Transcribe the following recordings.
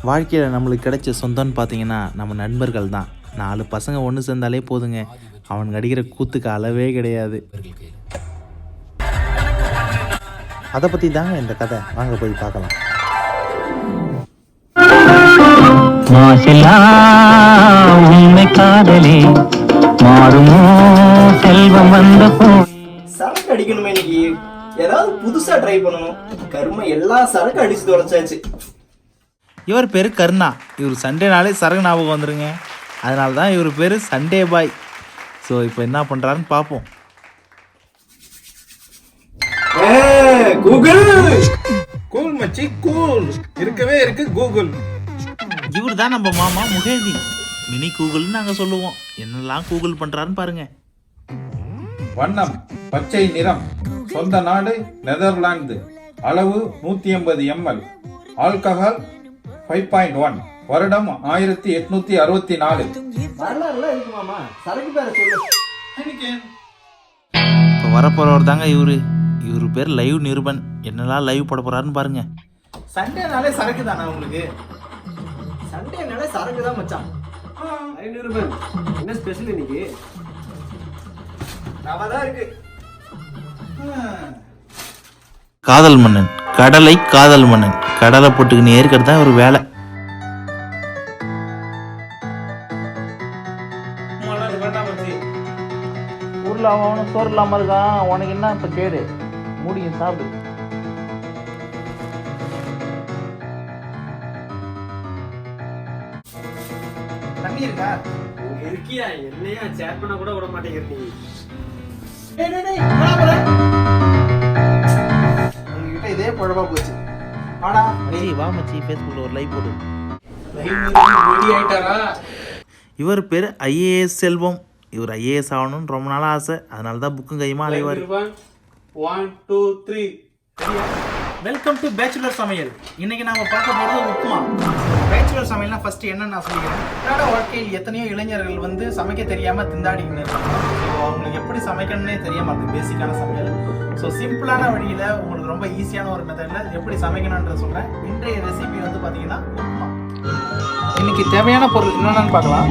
வாழ்க்கையில் நம்மளுக்கு கிடைச்ச சொந்தம்னு பார்த்தீங்கன்னா நம்ம நண்பர்கள் தான். 4 பசங்க ஒன்று சேர்ந்தாலே போதுங்க, அவனுக்கு அடிக்கிற கூத்துக்கு அளவே கிடையாது. அதை பற்றி தாங்க இந்த கதை. வாங்க போய் பார்க்கலாம். சரக்கு அடிக்கணுமே இன்னைக்கு, ஏதாவது புதுசா ட்ரை பண்ணணும். கருமை எல்லா சரக்கு அடிச்சு தொலைச்சாச்சு. இவர் பேர் கருணா. இவர் சண்டேனாலே சரக்கு ஞாபகம் வந்துருங்க. அதனால தான் இவர் பேர் சண்டே பாய். ஸோ இப்போ என்ன பண்ணுறாருன்னு பார்ப்போம். கூகுள் கூல் மச்சி கூல் இருக்கவே இருக்கு கூகுள். இவர் தான் நம்ம மாமா முகேதி. மினி கூகுள்னு நாங்கள் சொல்லுவோம். என்னெல்லாம் கூகுள் பண்ணுறாருன்னு பாருங்க. வண்ணம் பச்சை நிறம், சொந்த நாடு நெதர்லாந்து, அளவு 180 ml, ஆல்கஹால் 5.1, வருடம் 1864. வரலாறுலாம் இருக்கு மாமா, சரக்கு பேர சொல்லு. இப்போ வரப்போறவர் தாங்க இவரு. இவரு பேர் லைவ் நிருபன். என்னெல்லாம் லைவ் போட போறாருன்னு பாருங்க. சண்டேனாலே சரக்கு தானே உங்களுக்கு? சண்டேனாலே சரக்கு தான் மச்சான். நிருபன் என்ன ஸ்பெஷல் இன்னைக்கு? நவதான் இருக்கு. காதல் மன்னன், கடலை காதல் மன்னன், கடலை போட்டுக்கின்னு ஏற்கிறது தான் ஒரு வேலை. ஊர்ல அவனும் சோறு இல்லாம இருக்கான். உனக்கு என்ன இப்ப கேடு? முடியும் சாப்பிடு. தண்ணி இருக்கா? இருக்கியா? என்னையா சேட் பண்ண கூட விட மாட்டேங்கிற நீ. உங்ககிட்ட இதே பழமா போச்சு. வாடா மச்சி, வா மச்சி, ஃபேஸ்புக்கில் ஒரு லைவ் போடு. ரெடி ஆயிட்டாரா? இவர் பேர் ஐஏஎஸ் செல்வம். இவர் ஐஏஎஸ் ஆகணும்னு ரொம்ப நாளாக ஆசை. அதனால தான் புக்கும் கையுமா அலைவார். 1 2 3. வெல்கம் டு பேச்சுலர் சமையல். இன்னைக்கு நாம பார்க்க போகிறது உப்புமா. பேச்சுலர் சமையல்னா ஃபர்ஸ்ட் என்னன்னு நான் சொல்லிக்கிறேன். என்னோட வாழ்க்கையில் எத்தனையோ இளைஞர்கள் வந்து சமைக்க தெரியாம திண்டாடிக்கின்னு இருக்காங்க. ஸோ அவங்களுக்கு எப்படி சமைக்கணும்னே தெரியாம அது பேசிக்கான சமையல். ஸோ சிம்பிளான வழியில் உங்களுக்கு ரொம்ப ஈஸியான ஒரு மெத்தடில் எப்படி சமைக்கணுன்ற சொல்கிறேன். இன்றைய ரெசிபி வந்து பார்த்தீங்கன்னா உப்புமா. இன்னைக்கு தேவையான பொருள் என்னென்னு பார்க்கலாம்.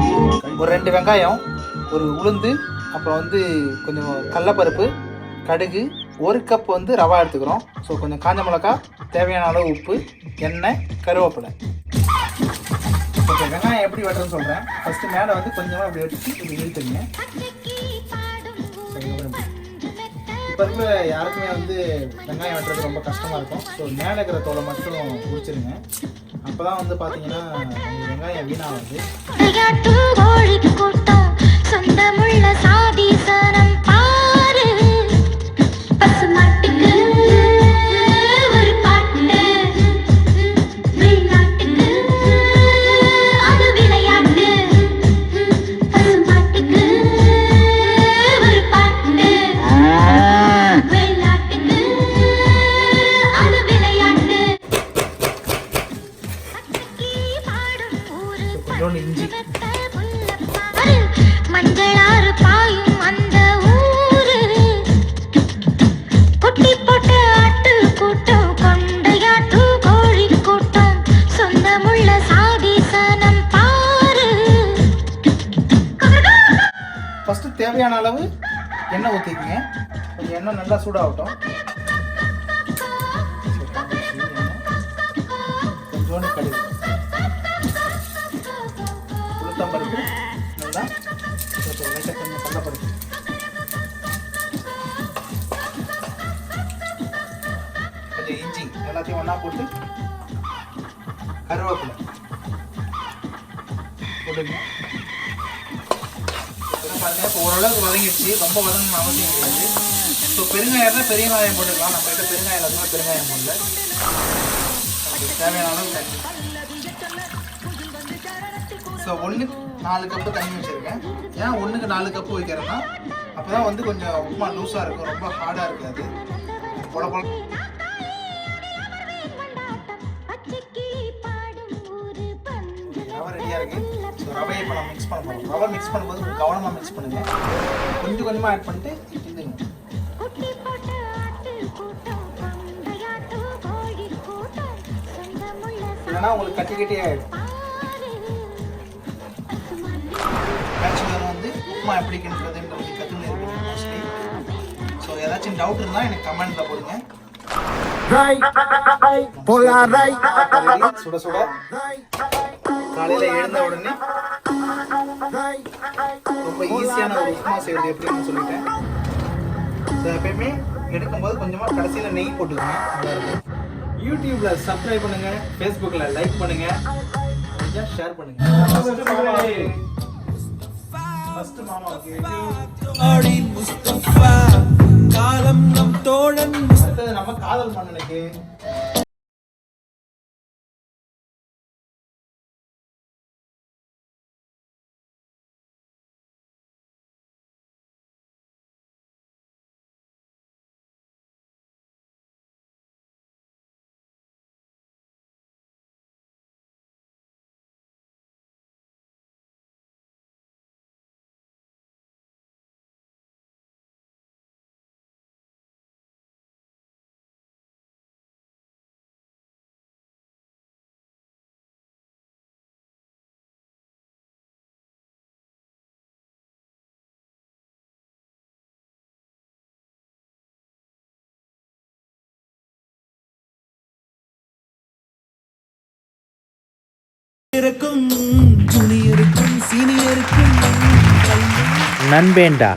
ஒரு 2 வெங்காயம், ஒரு உளுந்து, அப்புறம் வந்து கொஞ்சம் கடலப்பருப்பு, கடுகு, 1 கப் வந்து ரவா எடுத்துக்கிறோம். ஸோ கொஞ்சம் காஞ்ச மிளகா, தேவையான அளவு உப்பு, எண்ணெய், கருவேப்பிலை. ஓகே, வெங்காயம் எப்படி வெட்டுறதுன்னு சொல்கிறேன். ஃபஸ்ட்டு மேலே வந்து கொஞ்சமாக இப்படி வச்சு இப்படி இழுத்துங்க. இப்போ இருக்கிற யாருக்குமே வந்து வெங்காயம் வெட்டுறது ரொம்ப கஷ்டமாக இருக்கும். ஸோ மேலே இருக்கிற தோலை மட்டும் குடிச்சிருங்க. அப்போ தான் வந்து பார்த்தீங்கன்னா வெங்காயம் வீணாகுது. இஞ்சி, மஞ்சளாறு பாயும் அந்த ஊரு, குட்டி போட்ட ஆட்டு கூட்டம், கொண்டையாட்டு கோழி கூட்டம், சொந்தமுள்ள சாதி சனம் பாரு. ஃபஸ்ட்டு தேவையான அளவு எண்ணெய் ஊற்றிக்குங்க. கொஞ்சம் எண்ணெய் நல்லா சூடாகட்டும். கொஞ்சோண்டு கடுகு, உளுத்தம்பருப்பு, நல்லா லைட்டாக கொஞ்சம் கடலப்பருப்பு, கொஞ்சம் இஞ்சி, எல்லாத்தையும் ஒன்றா போட்டு கருவேப்பிலை போட்டுங்க. பாருங்க, இப்போ ஓரளவுக்கு வதங்கிடுச்சு. ரொம்ப வதங்கணும்னு அவசியம் கிடையாது. ஸோ பெருங்காயம் தான் பெரிய வெங்காயம் போட்டுக்கலாம். நம்ம கிட்ட பெருங்காயம் இல்லாதனால பெருங்காயம் போடல. நமக்கு தேவையான அளவு தண்ணி. ஸோ 1க்கு 4 கப்பு தண்ணி வச்சுருக்கேன். ஏன் 1க்கு 4 கப்பு வைக்கிறேன்னா அப்போ தான் வந்து கொஞ்சம் உப்புமா லூஸாக இருக்கும், ரொம்ப ஹார்டாக இருக்காது. போல போல ரவை ரெடியாக இருக்குது. ஸோ ரவையை இப்போ நம்ம மிக்ஸ் பண்ண போகிறோம். ரவை மிக்ஸ் பண்ணும்போது கவனமாக மிக்ஸ் பண்ணுங்கள். கொஞ்சம் கொஞ்சமாக ஆட் பண்ணிட்டு கிண்டுங்க. இல்லைன்னா உங்களுக்கு கட்டி ஆகிடும். பேச்சுலர் வந்து உப்புமா எப்படி கிண்டுறதுன்றது கற்றுன்னு மோஸ்ட்லி. ஸோ ஏதாச்சும் டவுட் இருந்தால் எனக்கு கமெண்ட்டில் போடுங்க. சுட சுட காலையில் எழுந்த உடனே ரொம்ப ஈஸியான ஒரு உப்புமா செய்வது எப்படின்னு சொல்லிட்டேன். ஸோ எப்பயுமே எடுக்கும்போது கொஞ்சமாக கடைசியில் நெய் போட்டுக்கோங்க, நல்லா இருக்கும். யூடியூப்ல சப்ஸ்கிரைப் பண்ணுங்க, ஃபேஸ்புக்ல லைக் பண்ணுங்க, கொஞ்சம் ஷேர் பண்ணுங்க. ஃபர்ஸ்ட் மாமாவுக்கு காலம் நம் தோழன் அடுத்தது நம்ம காதல் மன்னனுக்கு. இருக்கும் ஜூனியருக்கும் சீனியருக்கும் நண்பேண்டா.